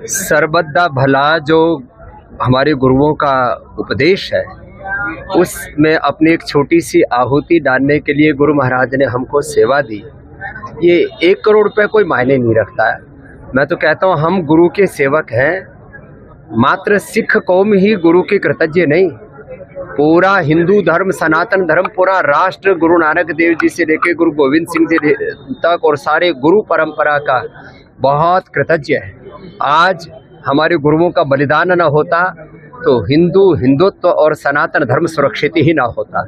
सर्वदा भला जो हमारे गुरुओं का उपदेश है, उसमें अपनी एक छोटी सी आहुति डालने के लिए गुरु महाराज ने हमको सेवा दी। ये 1 करोड़ रुपए कोई मायने नहीं रखता है। मैं तो कहता हूँ हम गुरु के सेवक हैं। मात्र सिख कौम ही गुरु के कृतज्ञ नहीं, पूरा हिंदू धर्म, सनातन धर्म, पूरा राष्ट्र गुरु नानक देव जी से लेकर गुरु गोविंद सिंह जी तक और सारे गुरु परंपरा का बहुत कृतज्ञ है। आज हमारे गुरुओं का बलिदान न होता तो हिंदुत्व और सनातन धर्म सुरक्षित ही ना होता।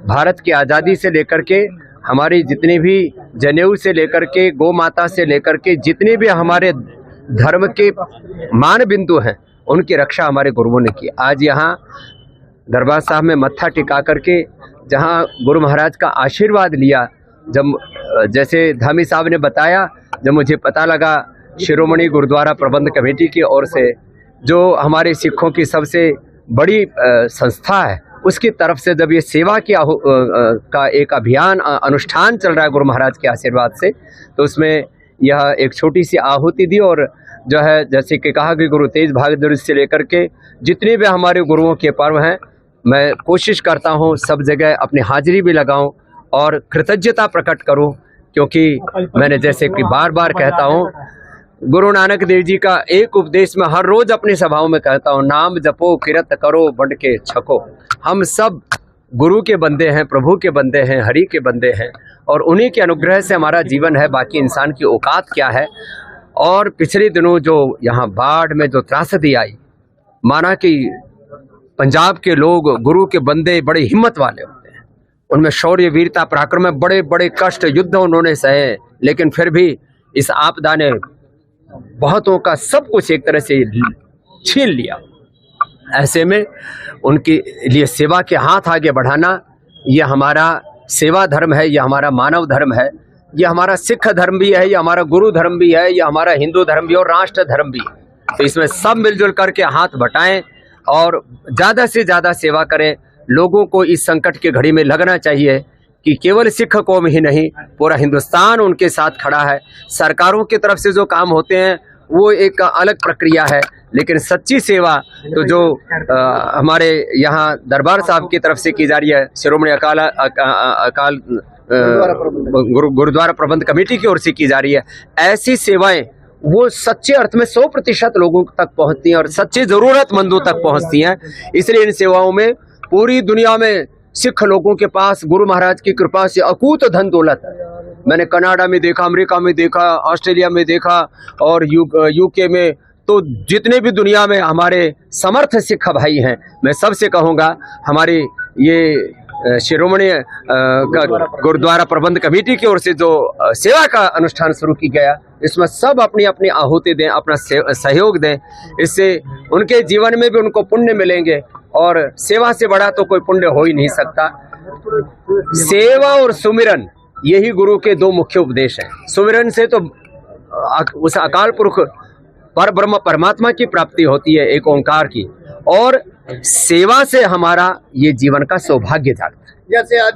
भारत की आज़ादी से लेकर के हमारी जितने भी जनेऊ से लेकर के गौ माता से लेकर के जितने भी हमारे धर्म के मान बिंदु हैं, उनकी रक्षा हमारे गुरुओं ने की। आज यहाँ दरबार साहब में मत्था टिका करके जहाँ गुरु महाराज का आशीर्वाद लिया, जब जैसे धामी साहब ने बताया, जब मुझे पता लगा शिरोमणि गुरुद्वारा प्रबंध कमेटी की ओर से, जो हमारे सिखों की सबसे बड़ी संस्था है, उसकी तरफ से जब ये सेवा की का एक अभियान अनुष्ठान चल रहा है गुरु महाराज के आशीर्वाद से, तो उसमें यह एक छोटी सी आहुति दी। और जो है जैसे कि कहा कि गुरु तेज बहादुर से लेकर के जितने भी हमारे गुरुओं के पर्व हैं, मैं कोशिश करता हूँ सब जगह अपनी हाजिरी भी लगाऊं और कृतज्ञता प्रकट करूं, क्योंकि मैंने जैसे कि बार बार कहता हूँ, गुरु नानक देव जी का एक उपदेश में हर रोज अपनी सभाओं में कहता हूँ, नाम जपो किरत करो बंट के छको। हम सब गुरु के बंदे हैं, प्रभु के बंदे हैं, हरि के बंदे हैं, और उन्हीं के अनुग्रह से हमारा जीवन है। बाकी इंसान की औकात क्या है। और पिछले दिनों जो यहाँ बाढ़ में जो त्रासदी आई, माना कि पंजाब के लोग गुरु के बंदे बड़े हिम्मत वाले होते हैं, उनमें शौर्य वीरता पराक्रम में बड़े बड़े कष्ट युद्ध उन्होंने सहे, लेकिन फिर भी इस आपदा ने बहुतों का सब कुछ एक तरह से छीन लिया। ऐसे में उनके लिए सेवा के हाथ आगे बढ़ाना, यह हमारा सेवा धर्म है, यह हमारा मानव धर्म है, यह हमारा सिख धर्म भी है, यह हमारा गुरु धर्म भी है, यह हमारा हिंदू धर्म भी और राष्ट्र धर्म भी। तो इसमें सब मिलजुल करके हाथ बटाएं और ज़्यादा से ज़्यादा सेवा करें। लोगों को इस संकट की घड़ी में लगना चाहिए कि केवल सिख कौम ही नहीं, पूरा हिंदुस्तान उनके साथ खड़ा है। सरकारों की तरफ से जो काम होते हैं वो एक अलग प्रक्रिया है, लेकिन सच्ची सेवा तो जो हमारे यहाँ दरबार साहब की तरफ से की जा रही है, शिरोमणि अकाल गुरुद्वारा प्रबंध कमेटी की ओर से की जा रही है, ऐसी सेवाएं वो सच्चे अर्थ में 100% लोगों तक पहुंचती हैं और सच्चे जरूरतमंदों तक पहुंचती हैं। इसलिए इन सेवाओं में पूरी दुनिया में सिख लोगों के पास गुरु महाराज की कृपा से अकूत धन दौलत है। मैंने कनाडा में देखा, अमेरिका में देखा, ऑस्ट्रेलिया में देखा और यूके में, तो जितने भी दुनिया में हमारे समर्थ सिख भाई हैं, मैं सबसे कहूँगा हमारी ये शिरोमणि गुरुद्वारा प्रबंध कमेटी की ओर से जो सेवा का अनुष्ठान शुरू की गया, इसमें सब अपनी अपनी आहुति दें, अपना सहयोग दें। इससे उनके जीवन में भी उनको पुण्य मिलेंगे, और सेवा से बड़ा तो कोई पुण्य हो ही नहीं सकता। सेवा और सुमिरन, यही गुरु के दो मुख्य उपदेश हैं। सुमिरन से तो उस अकाल पुरुष पर ब्रह्म परमात्मा की प्राप्ति होती है, एक ओंकार की, और सेवा से हमारा ये जीवन का सौभाग्य जागता है। जैसे आज